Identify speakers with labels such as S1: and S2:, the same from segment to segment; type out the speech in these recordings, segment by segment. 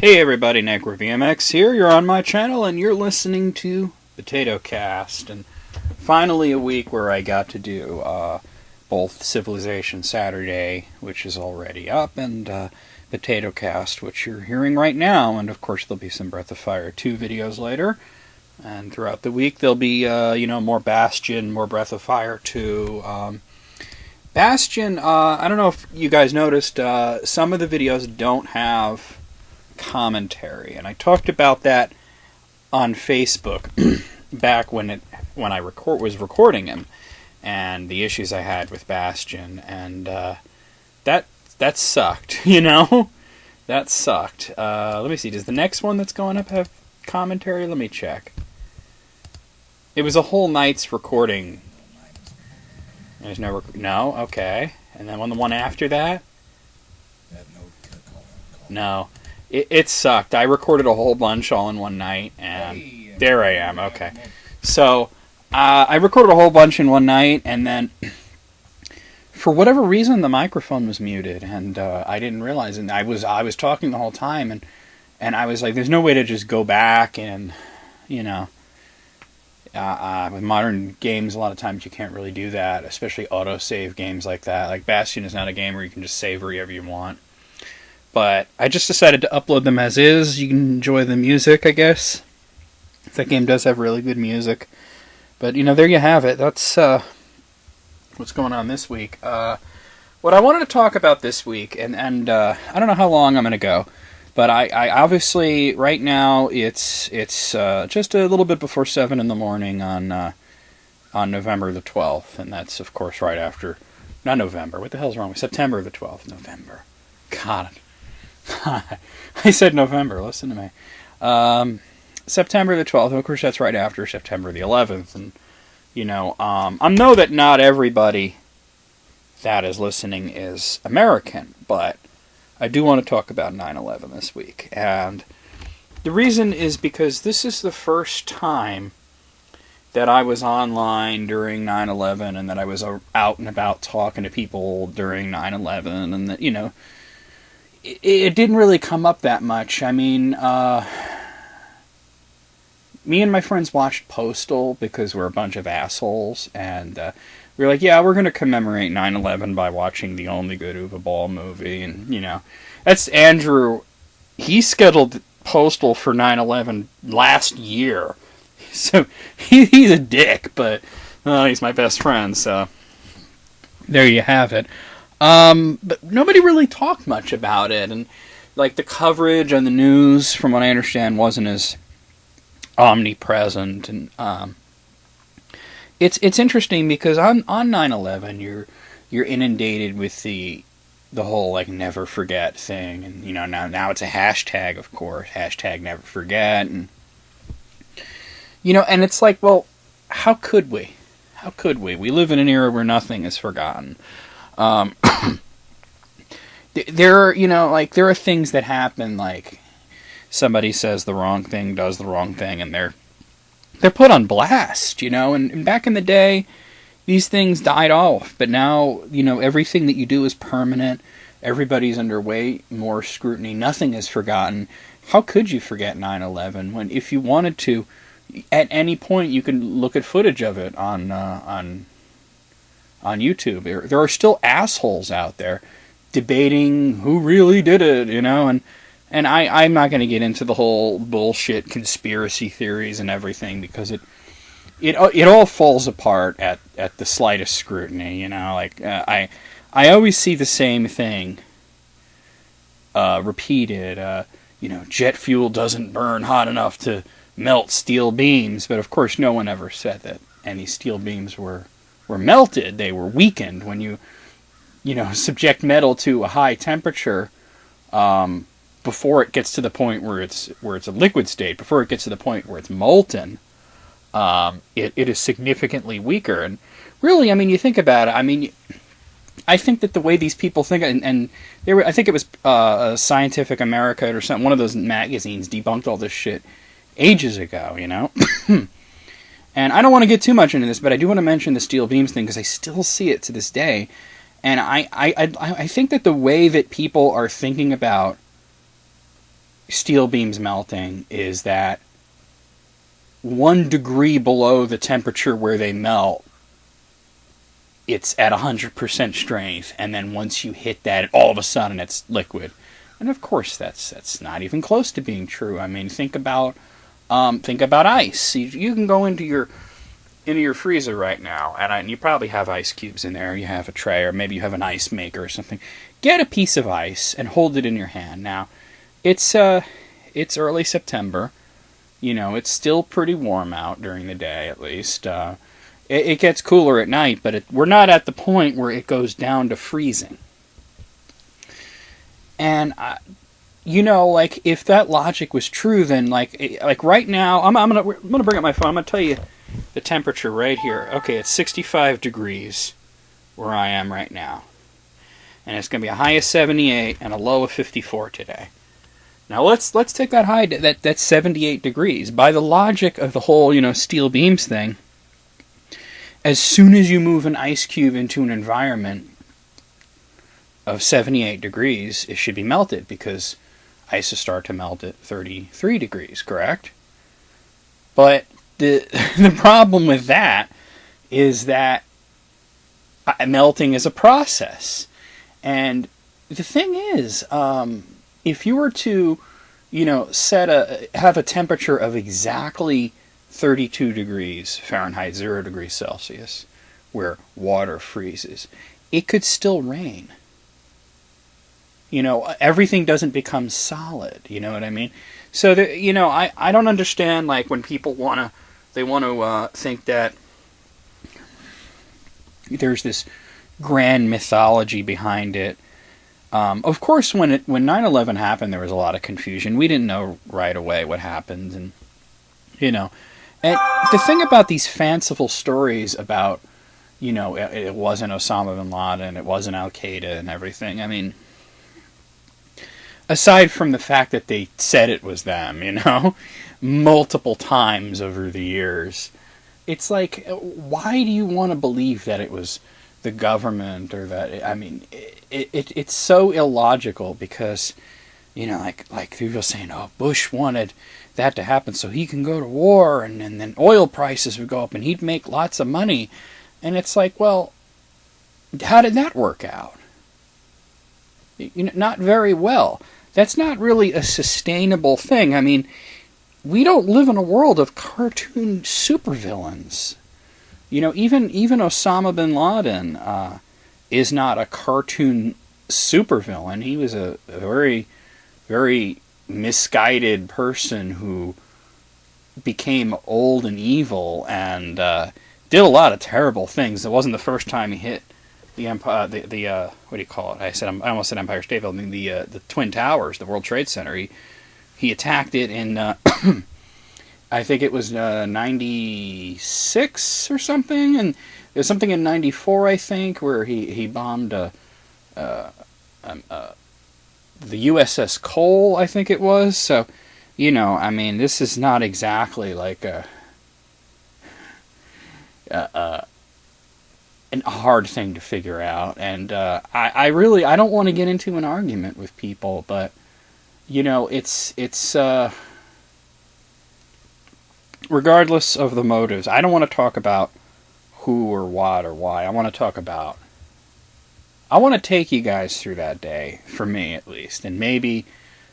S1: Hey everybody, NecroVMX here. You're on my channel and you're listening to POTATOCAST. And finally a week where I got to do both Civilization Saturday, which is already up, and POTATOCAST, which you're hearing right now. And of course there'll be some Breath of Fire 2 videos later. And throughout the week there'll be, more Bastion, more Breath of Fire 2. Bastion, I don't know if you guys noticed, some of the videos don't have commentary, and I talked about that on Facebook back when I was recording him, and the issues I had with Bastion, and that sucked, that sucked. Let me see, does the next one that's going up have commentary? Let me check. It was a whole night's recording. There's no, okay. And then on the one after that? No. It sucked. I recorded a whole bunch all in one night, and there I am. Okay. So, I recorded a whole bunch in one night, and then, for whatever reason, the microphone was muted, and I didn't realize it. I was talking the whole time, and I was like, there's no way to just go back, and, with modern games, a lot of times you can't really do that, especially autosave games like that. Like, Bastion is not a game where you can just save wherever you want. But I just decided to upload them as is. You can enjoy the music, I guess. That game does have really good music. But, there you have it. That's what's going on this week. What I wanted to talk about this week, and I don't know how long I'm going to go, but I obviously, right now, it's just a little bit before 7 in the morning on November the 12th, and that's, of course, right after, not November, what the hell's wrong with September the 12th, November. God, I said November, listen to me. September the 12th, of course that's right after September the 11th, and, I know that not everybody that is listening is American, but I do want to talk about 9/11 this week, and the reason is because this is the first time that I was online during 9/11, and that I was out and about talking to people during 9/11, and that, it didn't really come up that much. I mean, me and my friends watched Postal because we're a bunch of assholes, and we were like, yeah, we're going to commemorate 9/11 by watching the Only Good Uwe Ball movie, and, that's Andrew. He scheduled Postal for 9/11 last year, so he's a dick, but he's my best friend, so there you have it. But nobody really talked much about it, and like the coverage on the news, from what I understand, wasn't as omnipresent, and it's interesting because on 9/11 you're inundated with the whole like never forget thing, and now it's a hashtag, of course, hashtag never forget, and and it's like, well, how could we? We live in an era where nothing is forgotten. There are things that happen, like somebody says the wrong thing, does the wrong thing, and they're put on blast, and back in the day, these things died off, but now, everything that you do is permanent, everybody's under way more scrutiny, nothing is forgotten. How could you forget 9/11 when, if you wanted to, at any point you can look at footage of it on YouTube. There are still assholes out there debating who really did it, and I'm not going to get into the whole bullshit conspiracy theories and everything, because it all falls apart at the slightest scrutiny, I always see the same thing repeated, jet fuel doesn't burn hot enough to melt steel beams, but of course no one ever said that any steel beams were melted. They were weakened when you subject metal to a high temperature, before it gets to the point where it's a liquid state, before it gets to the point where it's molten, it is significantly weaker. And really, you think about it, I think that the way these people think, and I think it was Scientific America or something, one of those magazines debunked all this shit ages ago, And I don't want to get too much into this, but I do want to mention the steel beams thing, because I still see it to this day. And I think that the way that people are thinking about steel beams melting is that 1 degree below the temperature where they melt, it's at 100% strength, and then once you hit that, all of a sudden it's liquid. And of course, that's not even close to being true. I mean, think about ice. You can go into your freezer right now, and you probably have ice cubes in there. You have a tray, or maybe you have an ice maker or something. Get a piece of ice and hold it in your hand. Now, it's early September. You know, it's still pretty warm out during the day, at least. It gets cooler at night, but we're not at the point where it goes down to freezing. And like, if that logic was true, then like right now, I'm gonna bring up my phone. I'm gonna tell you the temperature right here. Okay, it's 65 degrees where I am right now, and it's gonna be a high of 78 and a low of 54 today. Now let's take that high. That's 78 degrees. By the logic of the whole steel beams thing, as soon as you move an ice cube into an environment of 78 degrees, it should be melted, because ice will start to melt at 33 degrees, correct? But the problem with that is that melting is a process. And the thing is, if you were to, have a temperature of exactly 32 degrees Fahrenheit, 0 degrees Celsius, where water freezes, it could still rain. Everything doesn't become solid. You know what I mean? So, I don't understand, like, when people want to think that there's this grand mythology behind it. Of course, when 9/11 happened, there was a lot of confusion. We didn't know right away what happened, and and the thing about these fanciful stories about it wasn't Osama bin Laden, it wasn't Al Qaeda, and everything. I mean, aside from the fact that they said it was them, multiple times over the years, it's like, why do you want to believe that it was the government, or that, I mean, it's so illogical, because, like people saying, oh, Bush wanted that to happen so he can go to war, and then oil prices would go up and he'd make lots of money. And it's like, well, how did that work out? Not very well. That's not really a sustainable thing. I mean, we don't live in a world of cartoon supervillains. Even Osama bin Laden is not a cartoon supervillain. He was a very, very misguided person who became old and evil and did a lot of terrible things. It wasn't the first time he hit the Empire, the what do you call it? I almost said Empire State Building, the Twin Towers, the World Trade Center. He attacked it in I think it was 96 or something, and there's something in 94, I think, where he bombed the USS Cole, I think it was. So, I mean, this is not exactly like a hard thing to figure out, and I don't want to get into an argument with people, but it's regardless of the motives, I don't want to talk about who or what or why. I want to take you guys through that day, for me at least, and maybe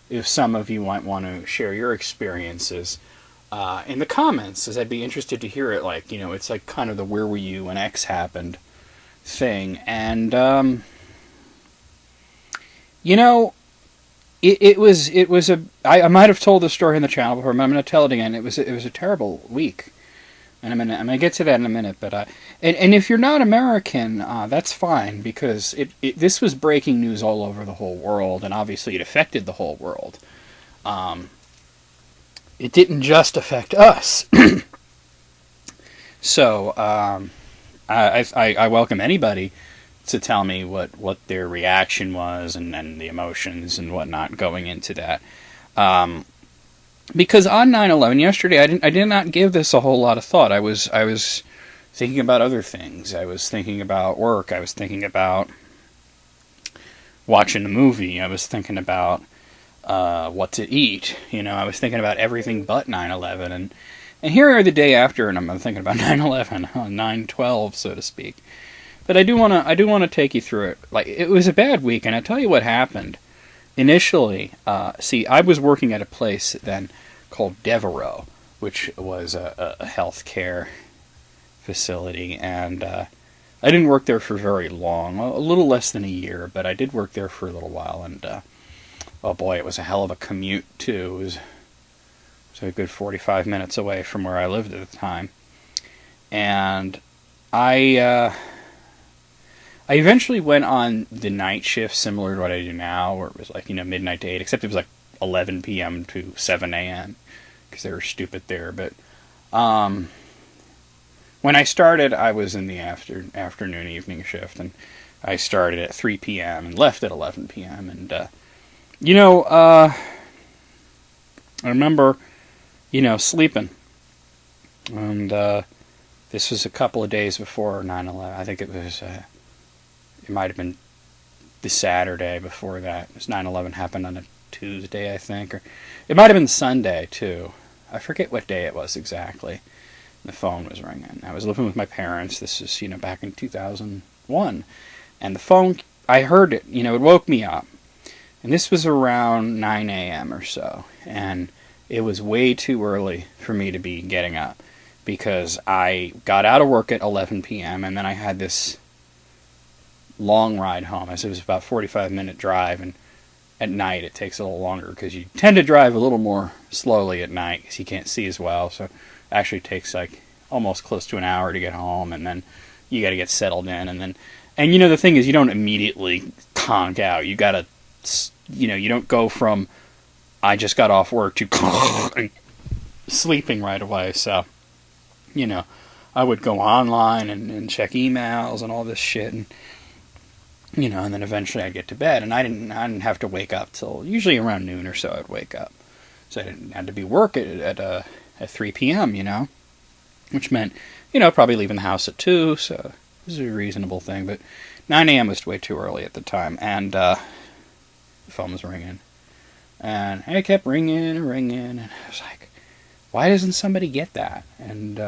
S1: if some of you might want to share your experiences in the comments, as I'd be interested to hear it. Like, it's like kind of the where were you when X happened thing. And it was I might have told this story in the channel before, but I'm going to tell it again. It was a terrible week, and I'm gonna get to that in a minute. But and if you're not American, that's fine, because this was breaking news all over the whole world, and obviously it affected the whole world. It didn't just affect us. So I welcome anybody to tell me what their reaction was, and the emotions and whatnot going into that. Because on 9/11 yesterday, I did not give this a whole lot of thought. I was thinking about other things. I was thinking about work. I was thinking about watching a movie. I was thinking about what to eat. I was thinking about everything but 9/11, and here are the day after, and I'm thinking about 9/11 on 9/12, so to speak. But I do want to take you through it. Like, it was a bad week, and I'll tell you what happened. Initially, see, I was working at a place then called Devereaux, which was a healthcare facility, and I didn't work there for very long, a little less than a year, but I did work there for a little while, and oh boy, it was a hell of a commute too. It was a good 45 minutes away from where I lived at the time, and I eventually went on the night shift, similar to what I do now, where it was like, midnight to 8, except it was like 11 p.m. to 7 a.m., because they were stupid there. But when I started, I was in the afternoon, evening shift, and I started at 3 p.m. and left at 11 p.m. And, I remember, sleeping. And this was a couple of days before 9/11. I think it was... it might have been the Saturday before that. 9/11 happened on a Tuesday, I think. Or it might have been Sunday, too. I forget what day it was exactly. The phone was ringing. I was living with my parents. This is, back in 2001. And the phone, I heard it. It woke me up. And this was around 9 a.m. or so. And it was way too early for me to be getting up, because I got out of work at 11 p.m. and then I had this long ride home. As it was about a 45-minute drive, and at night it takes a little longer because you tend to drive a little more slowly at night because you can't see as well. So it actually takes like almost close to an hour to get home, and then you got to get settled in, and the thing is, you don't immediately conk out. You got to, you don't go from I just got off work to sleeping right away. So, I would go online and check emails and all this shit, and and then eventually I'd get to bed, and I didn't have to wake up till usually around noon or so. I'd wake up, so I didn't have to be work at 3 p.m. Which meant probably leaving the house at 2. So it was a reasonable thing, but 9 a.m. was way too early at the time, and the phone was ringing, and it kept ringing and ringing, and I was like, why doesn't somebody get that? And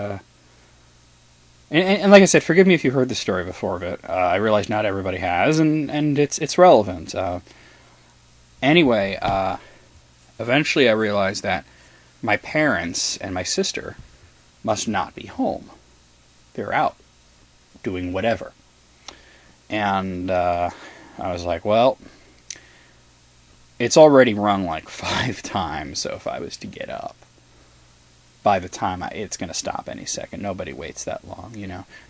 S1: like I said, forgive me if you heard the story before, but I realize not everybody has, and it's relevant. Anyway, eventually I realized that my parents and my sister must not be home. They're out doing whatever. And I was like, well, it's already rung like 5 times, so if I was to get up, by the time it's going to stop any second. Nobody waits that long,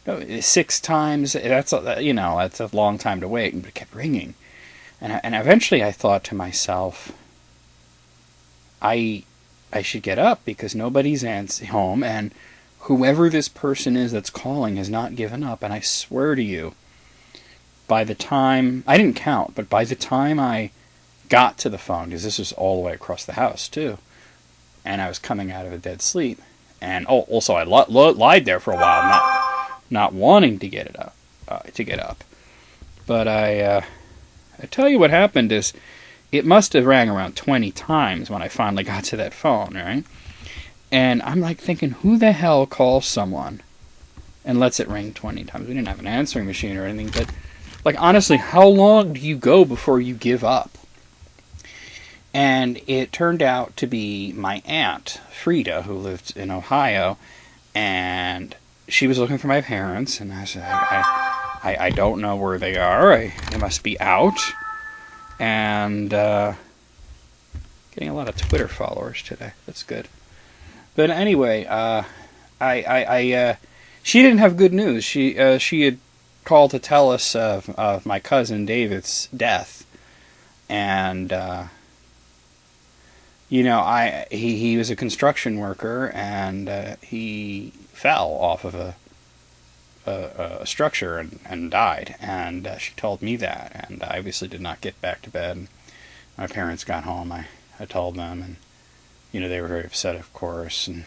S1: No, 6 times, that's a long time to wait, but it kept ringing. And eventually I thought to myself, I should get up because nobody's home, and whoever this person is that's calling has not given up. And I swear to you, by the time, I didn't count, but by the time I got to the phone, because this was all the way across the house too, and I was coming out of a dead sleep, and also I lied there for a while, not wanting to get up. But I tell you what happened is, it must have rang around 20 times when I finally got to that phone, right? And I'm like thinking, who the hell calls someone and lets it ring 20 times? We didn't have an answering machine or anything, but like, honestly, how long do you go before you give up? And it turned out to be my aunt, Frida, who lived in Ohio, and she was looking for my parents, and I said, I don't know where they are. They must be out. And getting a lot of Twitter followers today. That's good. But anyway, she didn't have good news. She had called to tell us of my cousin David's death, and he was a construction worker, and he fell off of a structure and died, and she told me that, and I obviously did not get back to bed. My parents got home, I told them, and they were very upset, of course, and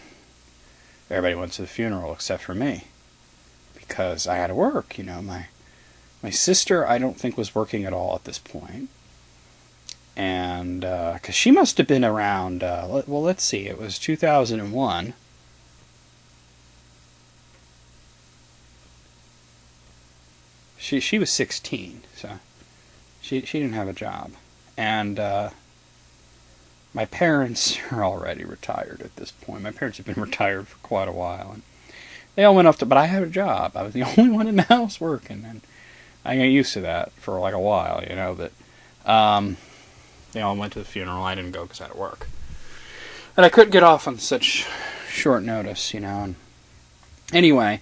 S1: everybody went to the funeral except for me, because I had to work. My sister, I don't think, was working at all at this point, And, because she must have been around, well, let's see, it was 2001. She was 16, so she didn't have a job. And, my parents are already retired at this point. My parents have been retired for quite a while. And they all went off to, but I had a job. I was the only one in the house working. And I got used to that for like a while, you know, but, they all went to the funeral. I didn't go because I had to work. And I couldn't get off on such short notice, you know. And anyway,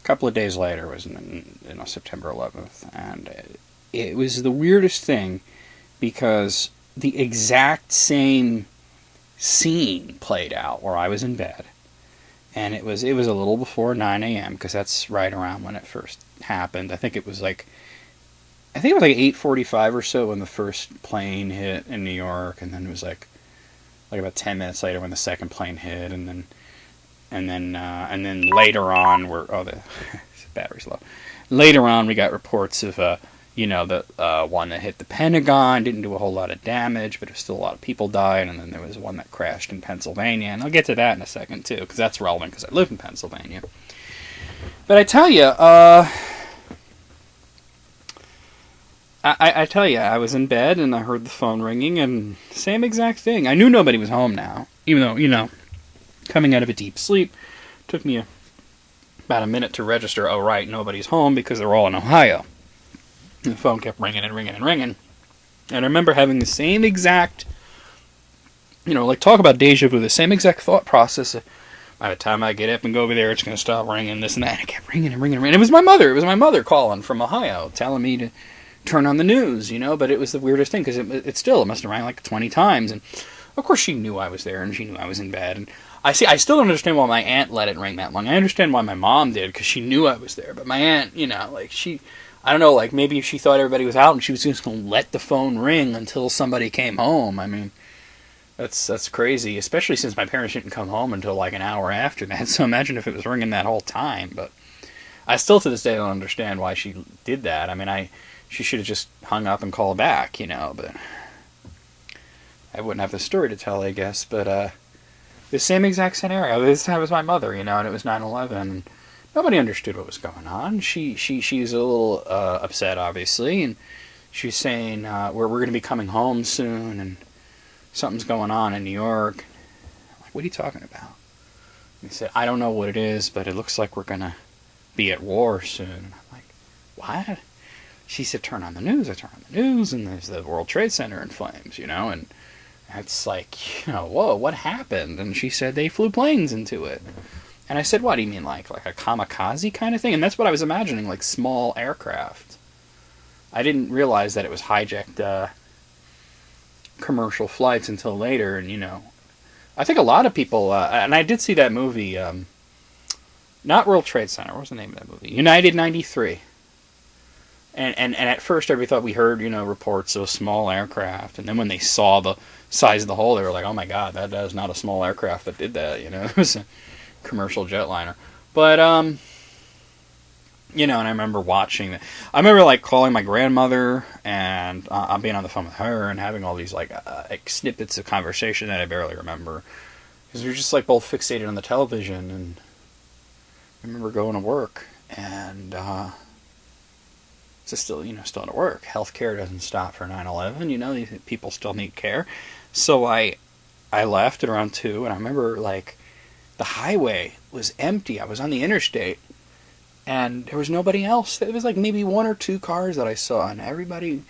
S1: a couple of days later was September 11th. And it was the weirdest thing because the exact same scene played out where I was in bed. And it was a little before 9 a.m. because that's right around when it first happened. I think it was like 8:45 or so when the first plane hit in New York, and then it was like about 10 minutes later when the second plane hit, and then later on the battery's low. Later on, we got reports of the one that hit the Pentagon, didn't do a whole lot of damage, but still a lot of people died, and then there was one that crashed in Pennsylvania, and I'll get to that in a second too, because that's relevant because I live in Pennsylvania. But I tell you, I tell you, I was in bed and I heard the phone ringing and same exact thing. I knew nobody was home now, even though, coming out of a deep sleep, took me about a minute to register, oh right, nobody's home because they're all in Ohio. And the phone kept ringing and ringing and ringing. And I remember having the same exact, talk about deja vu, the same exact thought process. By the time I get up and go over there, it's going to stop ringing, this and that. And it kept ringing and ringing and ringing. It was my mother. It was my mother calling from Ohio, telling me to turn on the news, but it was the weirdest thing because it must have rang like 20 times, and of course she knew I was there and she knew I was in bed, and I still don't understand why my aunt let it ring that long. I understand why my mom did because she knew I was there, but my aunt, I don't know, maybe she thought everybody was out and she was just going to let the phone ring until somebody came home. I mean, that's crazy, especially since my parents didn't come home until like an hour after that, so imagine if it was ringing that whole time. But I still to this day don't understand why she did that. I mean, she should have just hung up and called back, but I wouldn't have the story to tell, I guess. But the same exact scenario. This time was my mother, and it was 9/11. Nobody understood what was going on. She's a little upset, obviously, and she's saying we're going to be coming home soon, and something's going on in New York. I'm like, what are you talking about? And he said, I don't know what it is, but it looks like we're going to be at war soon. And I'm like, what? She said, turn on the news. I turn on the news, and there's the World Trade Center in flames, and it's like, whoa, what happened? And she said they flew planes into it. And I said, what do you mean, like a kamikaze kind of thing? And that's what I was imagining, like small aircraft. I didn't realize that it was hijacked commercial flights until later, and, I think a lot of people, and I did see that movie, not World Trade Center, what was the name of that movie? United 93. And at first everybody thought we heard, reports of a small aircraft, and then when they saw the size of the hole, they were like, oh my god, that is not a small aircraft that did that, it was a commercial jetliner. But, and I remember watching that. I remember, calling my grandmother, and I'm being on the phone with her, and having all these, snippets of conversation that I barely remember, because we were just, both fixated on the television, and I remember going to work, and, it's still to work. Healthcare doesn't stop for 9/11. These people still need care. So I left at around 2, and I remember the highway was empty. I was on the interstate, and there was nobody else. There was maybe 1 or 2 cars that I saw, and nobody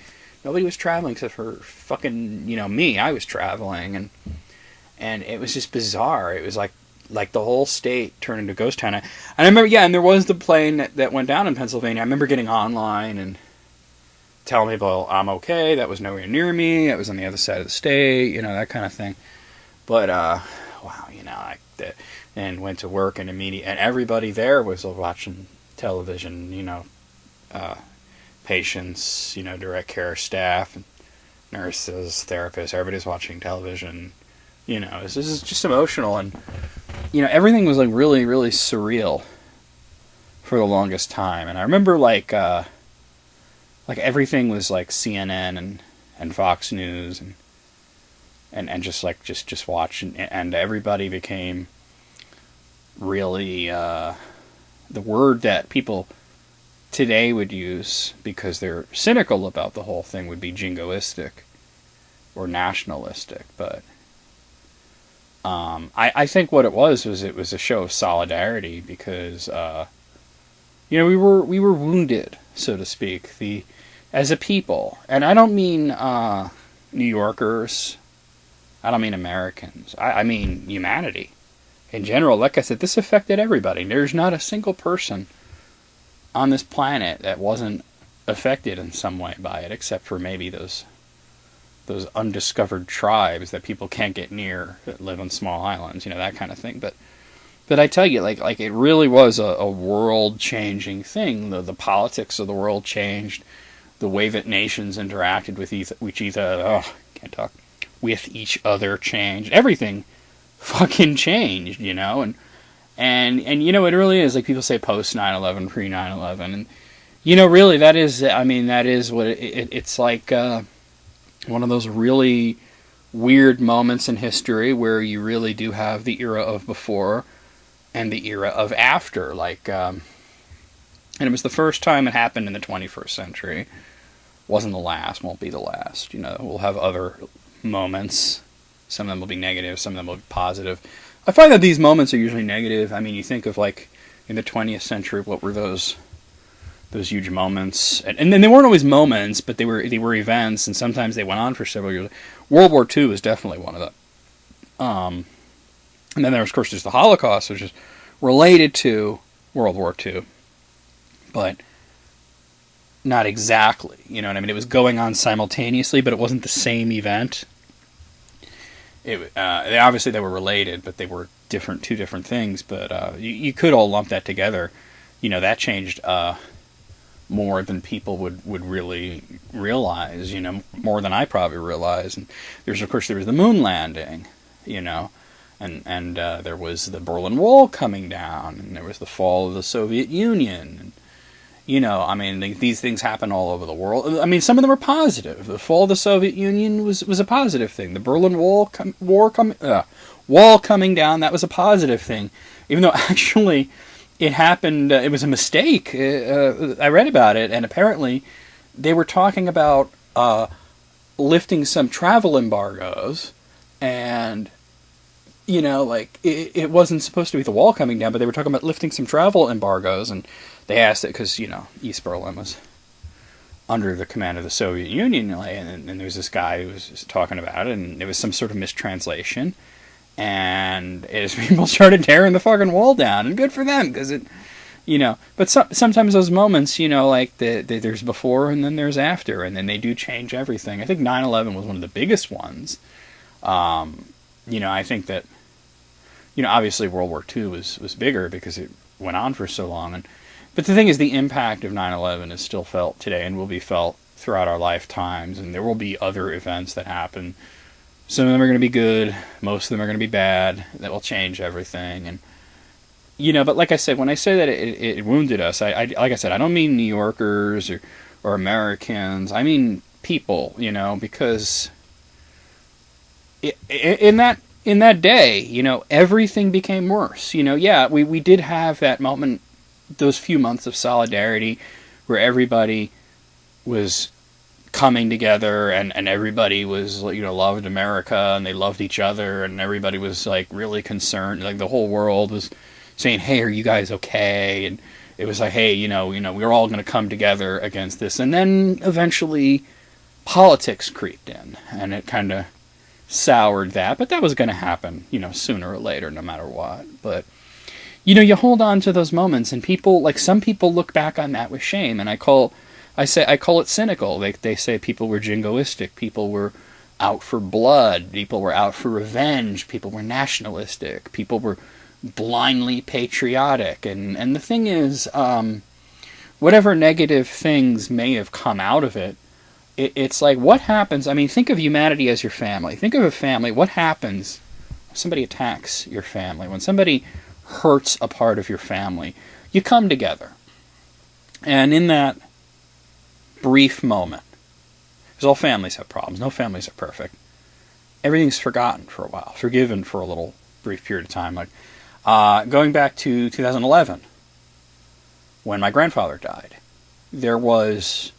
S1: was traveling except for fucking me. I was traveling, and it was just bizarre. It was like the whole state turned into a ghost town. And I remember, and there was the plane that went down in Pennsylvania. I remember getting online and telling people I'm okay, that was nowhere near me, it was on the other side of the state, that kind of thing. But, wow, and went to work and and everybody there was watching television, patients, direct care staff, and nurses, therapists, everybody's watching television. This is just emotional, and everything was really, really surreal for the longest time. And I remember everything was CNN and Fox News and just like just watch, and everybody became really the word that people today would use, because they're cynical about the whole thing, would be jingoistic or nationalistic. But I think what it was a show of solidarity, because we were wounded, so to speak, as a people. And I don't mean New Yorkers, I don't mean Americans, I mean humanity in general. Like I said, this affected everybody. There's not a single person on this planet that wasn't affected in some way by it, except for maybe those undiscovered tribes that people can't get near, that live on small islands, that kind of thing. But I tell you, like it really was a world-changing thing. The politics of the world changed. The way that nations interacted with each other changed. Everything fucking changed, And it really is, like people say, post 9/11, pre 9/11, and really that is what it's like. One of those really weird moments in history where you really do have the era of before and the era of after. And it was the first time it happened in the 21st century. Wasn't the last, won't be the last. We'll have other moments. Some of them will be negative, some of them will be positive. I find that these moments are usually negative. I mean, you think of, like, in the 20th century, what were those huge moments? And then they weren't always moments, but they were events, and sometimes they went on for several years. World War II is definitely one of them. And then of course, there's the Holocaust, which is related to World War II, but not exactly. You know what I mean? It was going on simultaneously, but it wasn't the same event. Obviously they were related, but they were two different things. But you could all lump that together. That changed more than people would really realize. More than I probably realized. And there was the moon landing. And there was the Berlin Wall coming down, and there was the fall of the Soviet Union. And, these things happen all over the world. I mean, some of them are positive. The fall of the Soviet Union was a positive thing. The Berlin Wall coming down, that was a positive thing. Even though actually it happened, it was a mistake. I read about it, and apparently they were talking about lifting some travel embargoes, and it wasn't supposed to be the wall coming down, but they were talking about lifting some travel embargoes, and they asked it because, East Berlin was under the command of the Soviet Union, and there was this guy who was talking about it, and there was some sort of mistranslation, and as people started tearing the fucking wall down, and good for them, because it, but sometimes those moments, there's before and then there's after, and then they do change everything. I think 9/11 was one of the biggest ones. I think that, obviously World War II was bigger because it went on for so long. But the thing is, the impact of 9/11 is still felt today and will be felt throughout our lifetimes. And there will be other events that happen. Some of them are going to be good. Most of them are going to be bad. That will change everything. And, but like I said, when I say that it wounded us, like I said, I don't mean New Yorkers or Americans. I mean people, because in that day, everything became worse. We did have that moment, those few months of solidarity where everybody was coming together and everybody was, loved America and they loved each other and everybody was, really concerned. The whole world was saying, hey, are you guys okay? And it was like, hey, we're all going to come together against this. And then eventually politics creeped in and it kind of soured that, but that was going to happen, sooner or later, no matter what. But, you hold on to those moments, and some people look back on that with shame, and I call it cynical. They say people were jingoistic, people were out for blood, people were out for revenge, people were nationalistic, people were blindly patriotic, and the thing is, whatever negative things may have come out of it, it's like, what happens? I mean, think of humanity as your family. Think of a family. What happens when somebody attacks your family? When somebody hurts a part of your family? You come together. And in that brief moment, Because all families have problems. No families are perfect. Everything's forgotten for a while, forgiven for a little brief period of time. Like going back to 2011, when my grandfather died, there was,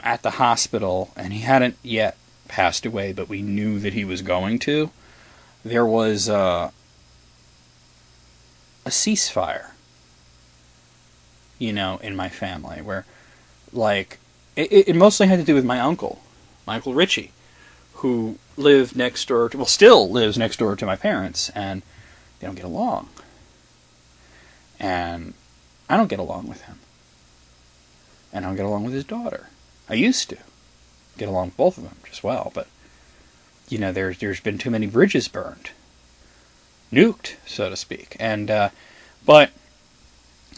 S1: at the hospital, and he hadn't yet passed away, but we knew that he was going to. There was a ceasefire, in my family, where, like, it mostly had to do with my Uncle Richie, who lived next door to, still lives next door to my parents, and they don't get along. And I don't get along with him. And I don't get along with his daughter. I used to get along with both of them just well, but, there's been too many bridges burned. Nuked, so to speak. And, but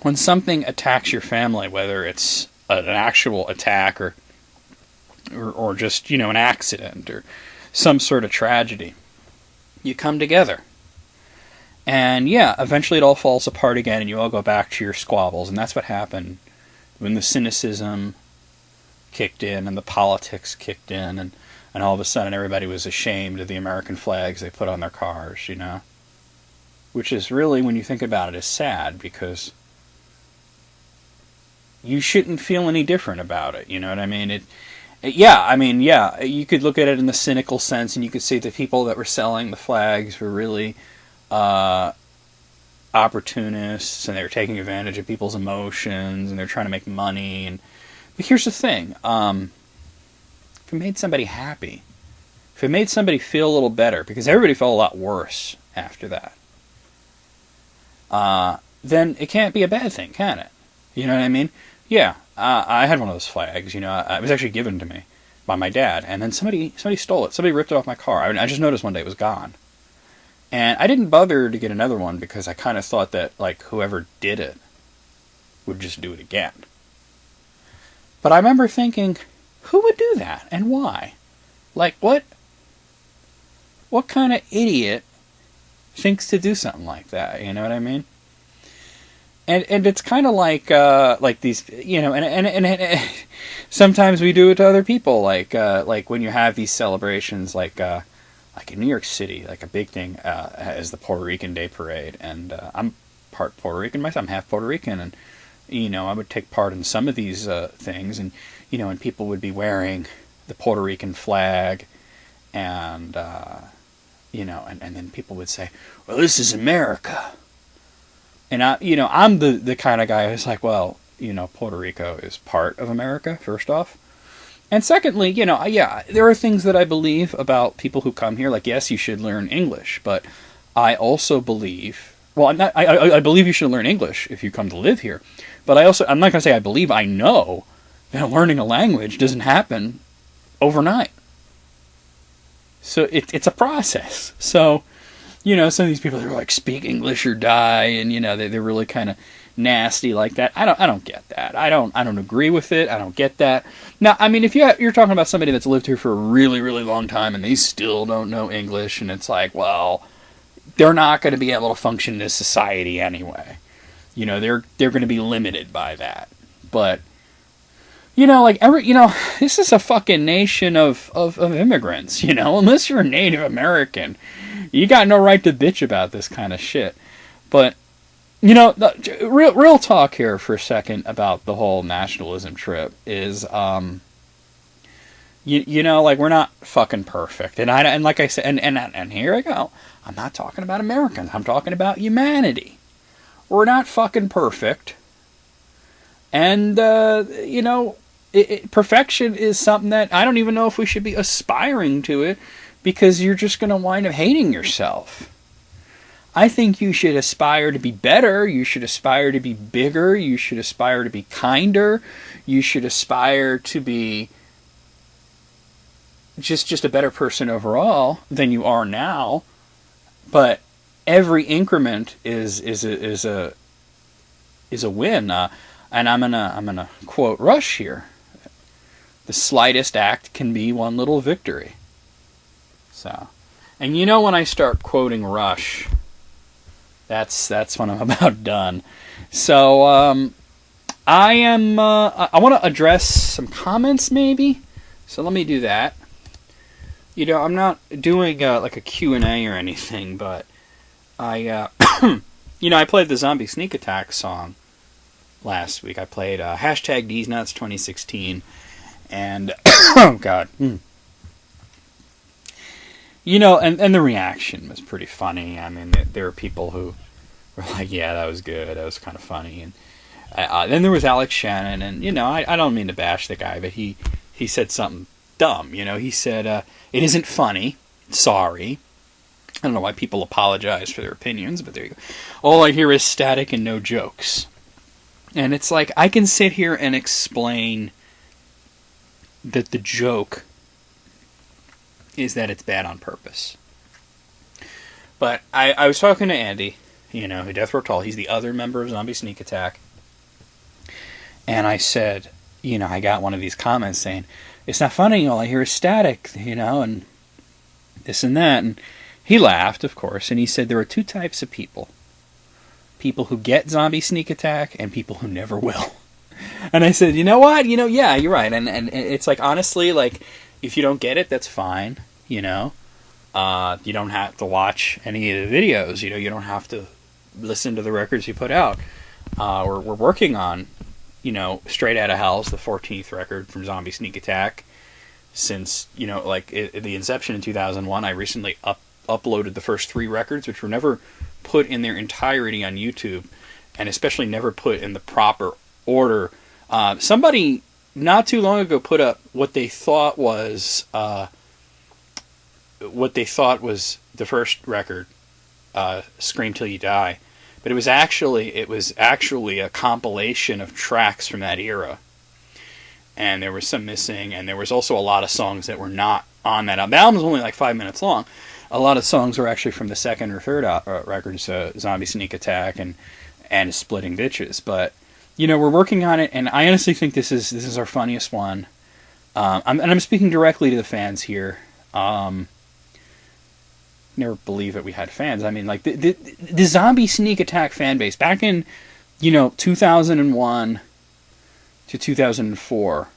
S1: when something attacks your family, whether it's an actual attack or just, an accident or some sort of tragedy, you come together. And yeah, eventually it all falls apart again and you all go back to your squabbles. And that's what happened when the cynicism kicked in and the politics kicked in, and all of a sudden everybody was ashamed of the American flags they put on their cars, Which is really, when you think about it, is sad, because you shouldn't feel any different about it, you know what I mean? You could look at it in the cynical sense, and you could see the people that were selling the flags were really opportunists, and they were taking advantage of people's emotions, and they're trying to make money. But here's the thing: if it made somebody happy, if it made somebody feel a little better, because everybody felt a lot worse after that, then it can't be a bad thing, can it? You know what I mean? Yeah, I had one of those flags. It was actually given to me by my dad, and then somebody stole it. Somebody ripped it off my car. I just noticed one day it was gone. And I didn't bother to get another one because I kind of thought that, like, whoever did it would just do it again. But I remember thinking, who would do that and why? Like, what kind of idiot thinks to do something like that? You know what I mean? And it's kind of like these, and sometimes we do it to other people, like when you have these celebrations, like in New York City, like a big thing is the Puerto Rican Day Parade, and I'm part Puerto Rican myself. I'm half Puerto Rican, and I would take part in some of these things, and and people would be wearing the Puerto Rican flag, and and then people would say, "Well, this is America." And I'm the kind of guy who's like, well, Puerto Rico is part of America, first off. And secondly, there are things that I believe about people who come here. Like, yes, you should learn English, but I also believe, I believe you should learn English if you come to live here. But I'm not going to say I believe, I know that learning a language doesn't happen overnight. So it's a process. So, some of these people are like, speak English or die, and they're really kind of nasty like that. I don't get that. I don't agree with it. I don't get that. Now, I mean, if you're talking about somebody that's lived here for a really, really long time and they still don't know English, and it's like, well, they're not going to be able to function in this society anyway. They're going to be limited by that. But this is a fucking nation of immigrants, unless you're a Native American, you got no right to bitch about this kind of shit. But, real talk here for a second about the whole nationalism trip is, we're not fucking perfect. And like I said, and here I go, I'm not talking about Americans, I'm talking about humanity. We're not fucking perfect. And, perfection is something that I don't even know if we should be aspiring to it, because you're just going to wind up hating yourself. I think you should aspire to be better, you should aspire to be bigger, you should aspire to be kinder, you should aspire to be just a better person overall than you are now. But every increment is a win. And I'm gonna quote Rush here. The slightest act can be one little victory. So, and when I start quoting Rush, that's when I'm about done. So, I want to address some comments maybe So let me do that. You know, I'm not doing like a Q&A or anything, but I, you know, I played the Zombie Sneak Attack song last week. I played hashtag D's Nuts 2016, and oh god, you know, and the reaction was pretty funny. I mean, there were people who were like, "Yeah, that was good. That was kind of funny." And then there was Alex Shannon, and you know, I don't mean to bash the guy, but he said something dumb. You know, he said, "It isn't funny. Sorry." I don't know why people apologize for their opinions, but there you go. All I hear is static and no jokes. And it's like, I can sit here and explain that the joke is that it's bad on purpose. But I was talking to Andy, you know, who Death Row Tall, he's the other member of Zombie Sneak Attack. And I said, you know, I got one of these comments saying, it's not funny, all I hear is static, you know, and this and that. And he laughed, of course, and he said there are two types of people. People who get Zombie Sneak Attack and people who never will. And I said, you know what? You know, yeah, you're right. And it's like, honestly, like, if you don't get it, that's fine, you know. You don't have to watch any of the videos, you know. You don't have to listen to the records you put out. We're working on, you know, Straight Outta Hell's the 14th record from Zombie Sneak Attack. Since, you know, like, the inception in 2001, I recently uploaded the first 3 records, which were never put in their entirety on YouTube, and especially never put in the proper order. Somebody not too long ago put up what they thought was the first record, "Scream Till You Die," but it was actually a compilation of tracks from that era, and there was some missing, and there was also a lot of songs that were not on that album. The album was only like 5 minutes long. A lot of songs were actually from the second or third records, Zombie Sneak Attack and Splitting Bitches. But, you know, we're working on it, and I honestly think this is our funniest one. I'm speaking directly to the fans here. Never believe that we had fans. I mean, like, the Zombie Sneak Attack fan base, back in, you know, 2001 to 2004,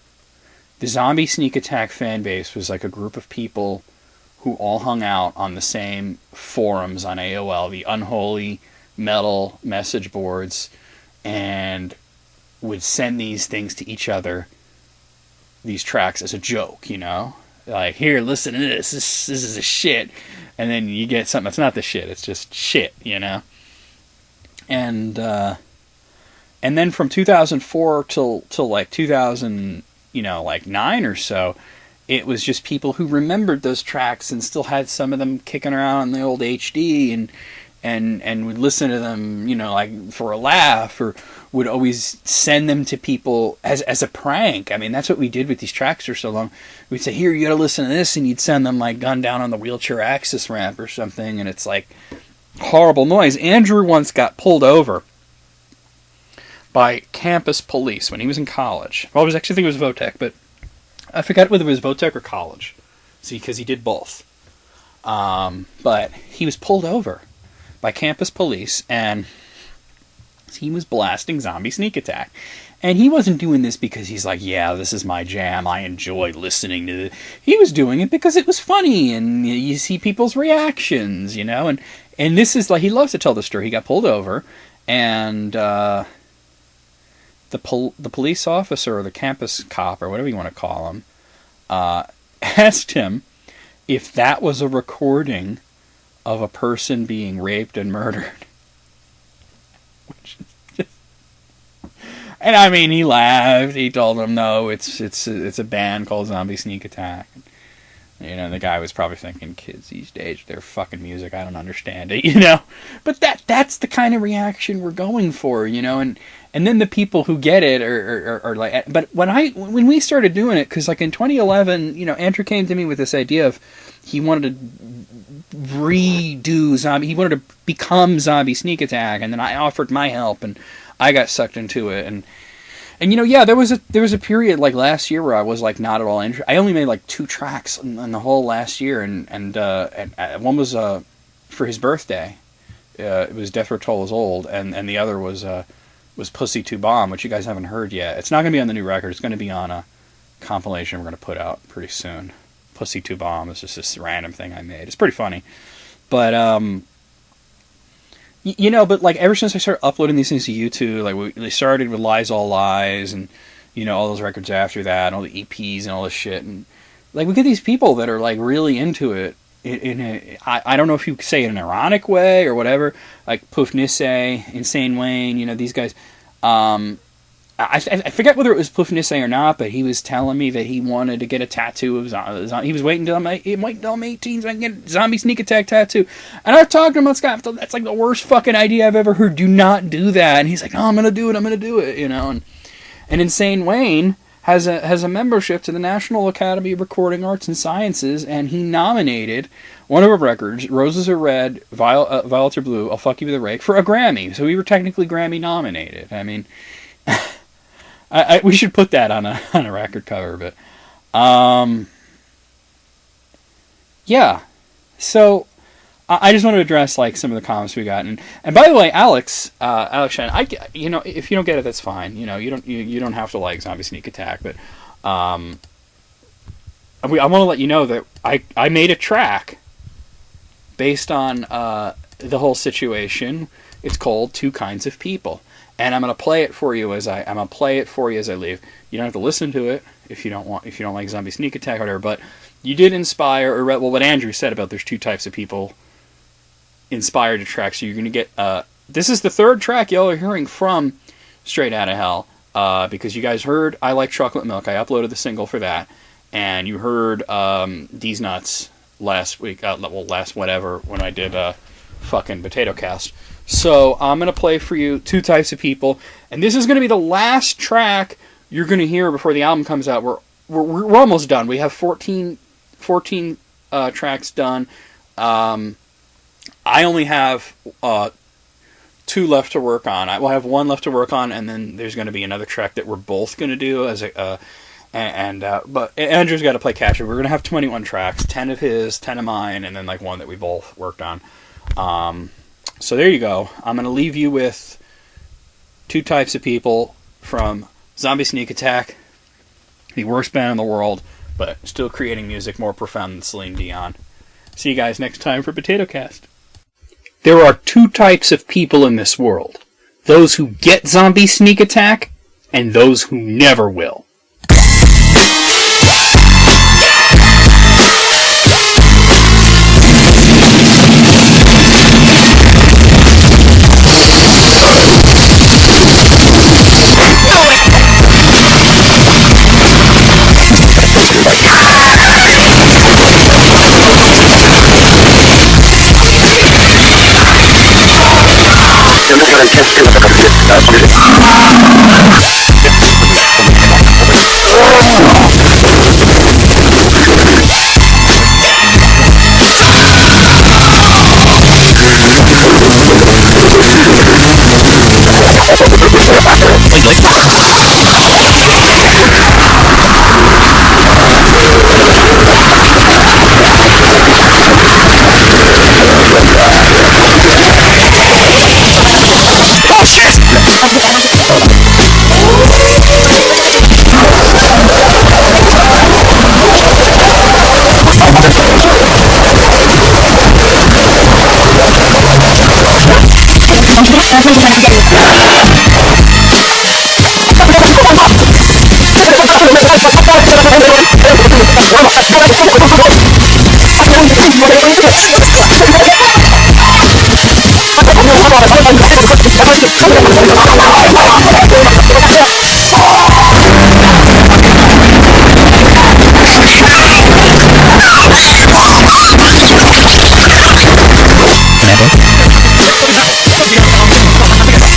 S1: the Zombie Sneak Attack fan base was like a group of people who all hung out on the same forums on AOL, the Unholy Metal message boards, and would send these things to each other, these tracks, as a joke, you know? Like, here, listen to this. This is a shit. And then you get something that's not the shit. It's just shit, you know? And then from 2004 till like 2000, you know, like 9 or so, it was just people who remembered those tracks and still had some of them kicking around on the old HD and would listen to them, you know, like for a laugh, or would always send them to people as a prank. I mean, that's what we did with these tracks for so long. We'd say, here, you gotta listen to this, and you'd send them like Gun Down on the Wheelchair Access Ramp or something, and it's like horrible noise. Andrew once got pulled over by campus police when he was in college. Well, I think it was Votech, but I forgot whether it was Votech or college. See, because he did both. But he was pulled over by campus police, and he was blasting Zombie Sneak Attack. And he wasn't doing this because he's like, yeah, this is my jam, I enjoy listening to it. He was doing it because it was funny, and you see people's reactions, you know? And this is like, he loves to tell the story. He got pulled over, and the police officer, or the campus cop, or whatever you want to call him, asked him if that was a recording of a person being raped and murdered. Which is just... And I mean, he laughed. He told him, no, it's a band called Zombie Sneak Attack. You know, the guy was probably thinking, kids these days, their fucking music, I don't understand it, you know? But that's the kind of reaction we're going for, you know? And then the people who get it are like... But when we started doing it, because like in 2011, you know, Andrew came to me with this idea of he wanted to redo Zombie... He wanted to become Zombie Sneak Attack, and then I offered my help, and I got sucked into it, and you know, yeah, there was a period like last year where I was like not at all interested. I only made like 2 tracks in the whole last year, and one was for his birthday. It was Death Row Toll Is Old, and the other was Pussy to Bomb, which you guys haven't heard yet. It's not going to be on the new record. It's going to be on compilation we're going to put out pretty soon. Pussy 2 Bomb is just this random thing I made. It's pretty funny. But, but like ever since I started uploading these things to YouTube, like they started with Lies All Lies and, all those records after that, and all the EPs and all this shit. And like we get these people that are like really into it. I don't know if you say it in an ironic way or whatever, like Poof Nisse, Insane Wayne, these guys. I forget whether it was Poof Nisse or not, but he was telling me that he wanted to get a tattoo of he was waiting until I'm 18 so I can get a Zombie Sneak Attack tattoo. And I talked to him, Scott, that's like the worst fucking idea I've ever heard. Do not do that. And he's like, oh, I'm gonna do it. And Insane Wayne has a membership to the National Academy of Recording Arts and Sciences, and he nominated one of our records, Roses Are Red, Violets Are Blue, I'll Fuck You With a Rake, for a Grammy. So we were technically Grammy nominated. I mean, we should put that on a record cover, but yeah. So I just want to address like some of the comments we got, and by the way, Alex Shen, if you don't get it, that's fine. You don't have to like Zombie Sneak Attack, but I want to let you know that I made a track based on the whole situation. It's called Two Kinds of People. And I'm gonna play it for you as I leave. You don't have to listen to it if you don't like Zombie Sneak Attack or whatever. But you did inspire, or what Andrew said about there's two types of people inspired a track. So you're gonna get this is the third track y'all are hearing from Straight Outta Hell because you guys heard I Like Chocolate Milk. I uploaded the single for that, and you heard These Nuts last week. Last whatever when I did fucking POTATOCAST. So I'm going to play for you Two Types of People, and this is going to be the last track you're going to hear before the album comes out. We're almost done. We have 14 tracks done. I only have 2 left to work on. I will have 1 left to work on, and then there's going to be another track that we're both going to do as a but Andrew's got to play catch up. We're going to have 21 tracks, 10 of his, 10 of mine, and then like 1 that we both worked on. So there you go. I'm going to leave you with Two Types of People from Zombie Sneak Attack, the worst band in the world, but still creating music more profound than Celine Dion. See you guys next time for POTATOCAST. There are 2 types of people in this world. Those who get Zombie Sneak Attack, and those who never will.
S2: Never.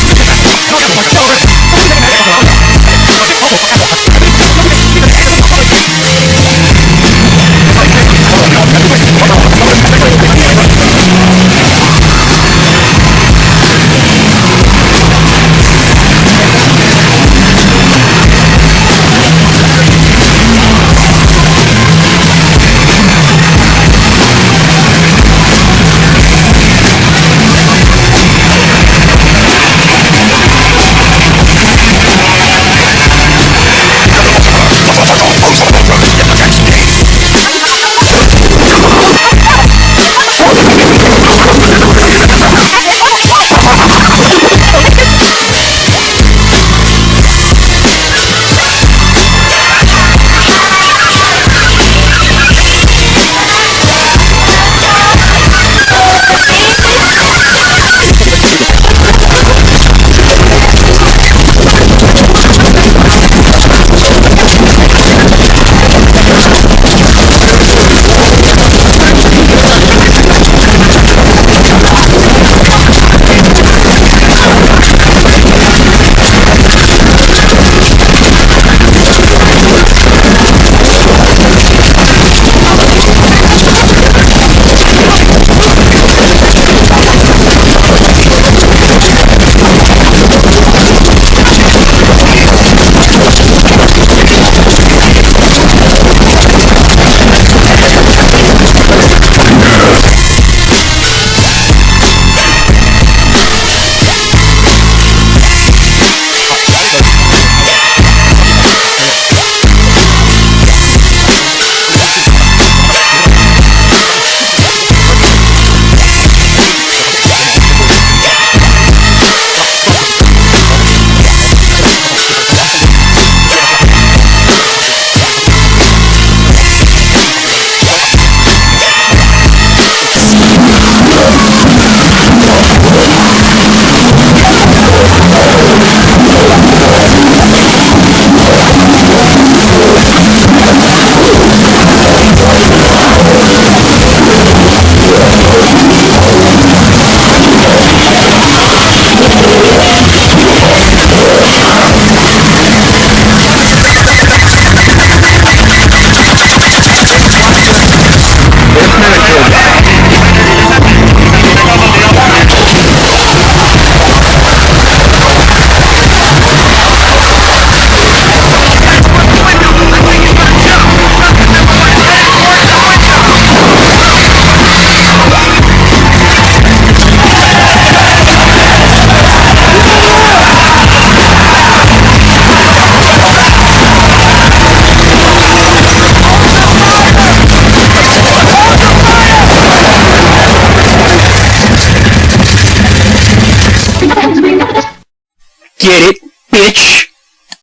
S1: Get it?